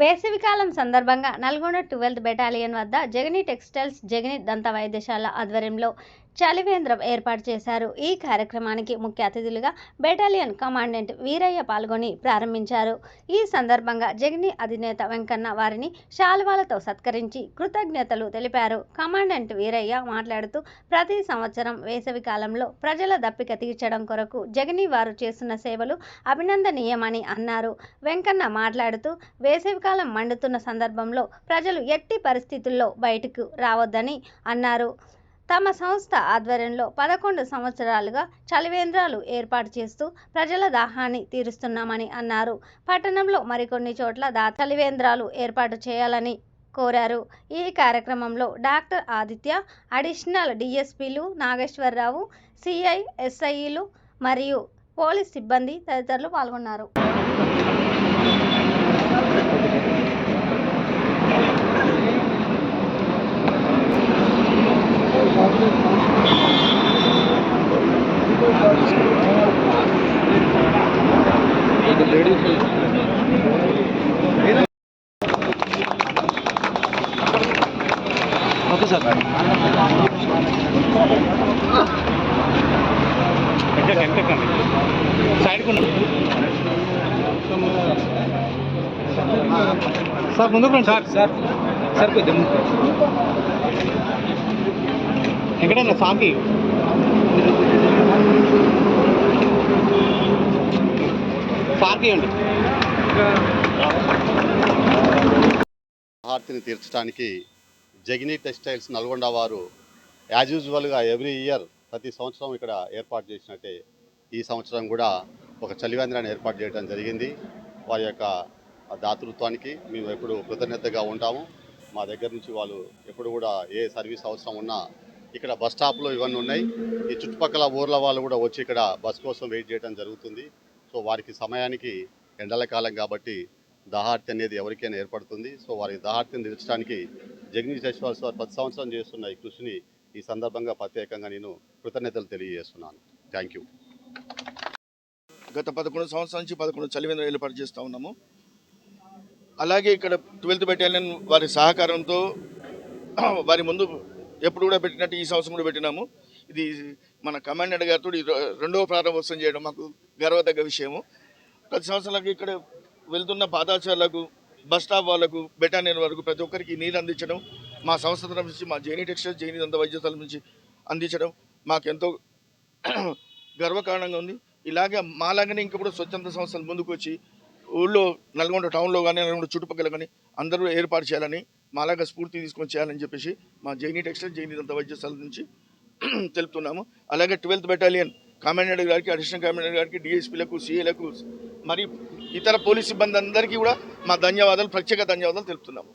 వేసవికాలం సందర్భంగా Nalgonda 12th battalion వద్ద జగనీ టెక్స్టైల్స్, జగనీ దంత వైద్యశాల ఆధ్వర్యంలో చలివేంద్రం ఏర్పాటు చేశారు. ఈ కార్యక్రమానికి ముఖ్య అతిథులుగా బెటాలియన్ కమాండెంట్ వీరయ్య పాల్గొని ప్రారంభించారు. ఈ సందర్భంగా జగనీ అధినేత వెంకన్న వారిని శాలువాలతో సత్కరించి కృతజ్ఞతలు తెలిపారు. కమాండెంట్ వీరయ్య మాట్లాడుతూ ప్రతి సంవత్సరం వేసవి కాలంలో ప్రజల దప్పిక తీర్చడం కొరకు జగనీ వారు చేస్తున్న సేవలు అభినందనీయమని అన్నారు. వెంకన్న మాట్లాడుతూ వేసవికాలం మండుతున్న సందర్భంలో ప్రజలు ఎట్టి పరిస్థితుల్లో బయటకు రావద్దని అన్నారు. తమ సంస్థ ఆధ్వర్యంలో 11 సంవత్సరాలుగా చలివేంద్రాలు ఏర్పాటు చేస్తూ ప్రజల దాహాన్ని తీరుస్తున్నామని అన్నారు. పట్టణంలో మరికొన్ని చోట్ల చలివేంద్రాలు ఏర్పాటు చేయాలని కోరారు. ఈ కార్యక్రమంలో డాక్టర్ ఆదిత్య, అడిషనల్ డిఎస్పీలు నాగేశ్వరరావు, సిఐ, ఎస్ఐలు మరియు పోలీస్ సిబ్బంది తదితరులు పాల్గొన్నారు. Okay sir. సైడ్ సార్ ముందుకు రండి సార్. సార్ సార్ కొంచెం ఎక్కడన్నా సాంకి హార్తిని తీర్చడానికి జగనీ టెక్స్టైల్స్ నల్గొండ వారు యాజ్ యూజువల్గా ఎవ్రీ ఇయర్ ప్రతి సంవత్సరం ఇక్కడ ఏర్పాటు చేసినట్టే ఈ సంవత్సరం కూడా ఒక చలివేంద్రాన్ని ఏర్పాటు చేయడం జరిగింది. వారి యొక్క దాతృత్వానికి మేము ఎప్పుడు కృతజ్ఞతగా ఉంటాము. మా దగ్గర నుంచి వాళ్ళు ఎప్పుడు కూడా ఏ సర్వీస్ అవసరం ఉన్నా ఇక్కడ బస్ స్టాప్లో ఇవన్నీ ఉన్నాయి. ఈ చుట్టుపక్కల ఊర్ల వాళ్ళు కూడా వచ్చి ఇక్కడ బస్ కోసం వెయిట్ చేయడం జరుగుతుంది. సో వారికి సమయానికి ఎండల కాలం కాబట్టి దాహార్తి అనేది ఎవరికైనా ఏర్పడుతుంది. సో వారి దాహార్తిని తీర్చడానికి జగనీ టెక్స్టైల్స్ వారు ప్రతి సంవత్సరం చేస్తున్న ఈ కృషిని ఈ సందర్భంగా ప్రత్యేకంగా నేను కృతజ్ఞతలు తెలియజేస్తున్నాను. Thank you. గత 11 సంవత్సరాల నుంచి 11 చలివేంద్రాలు ఏర్పాటు చేస్తూ ఉన్నాము. అలాగే ఇక్కడ 12th బెటాలియన్ వారి సహకారంతో వారి ముందు ఎప్పుడు కూడా పెట్టినట్టు ఈ సంవత్సరం కూడా పెట్టినాము. ఇది మన కమాండెంట్ గారితో రెండవ ప్రారంభోత్సవం చేయడం మాకు గర్వదగ్గ విషయము. ప్రతి సంవత్సరాలకు ఇక్కడ వెళ్తున్న పాదాచారులకు, బస్ స్టాప్ వాళ్ళకు, బెటాలియన్ వరకు ప్రతి ఒక్కరికి నీరు అందించడం మా సంస్థ తరఫు నుంచి, మా జగనీ టెక్స్టైల్స్, జగనీ దంత వైద్యశాల నుంచి అందించడం మాకెంతో గర్వకారణంగా ఉంది. ఇలాగే మాలాగానే ఇంకా కూడా స్వచ్ఛంద సంస్థలు ముందుకు వచ్చి ఊళ్ళో నల్గొండ టౌన్లో కానీ నల్గొండ చుట్టుపక్కల కానీ అందరూ ఏర్పాటు చేయాలని, మాలాగా స్ఫూర్తి తీసుకొని చేయాలని చెప్పేసి మా జగనీ టెక్స్టైల్స్, జగనీ దంత వైద్యశాల నుంచి తెలుపుతున్నాము. అలాగే 12th బెటాలియన్ కమాండెంట్ గారికి, అడిషనల్ కమాండెంట్ గారికి, డిఎస్పీలకు, సిఏలకు మరి ఇతర పోలీస్ సిబ్బంది అందరికీ కూడా మా ధన్యవాదాలు, ప్రత్యేక ధన్యవాదాలు తెలుపుతున్నాము.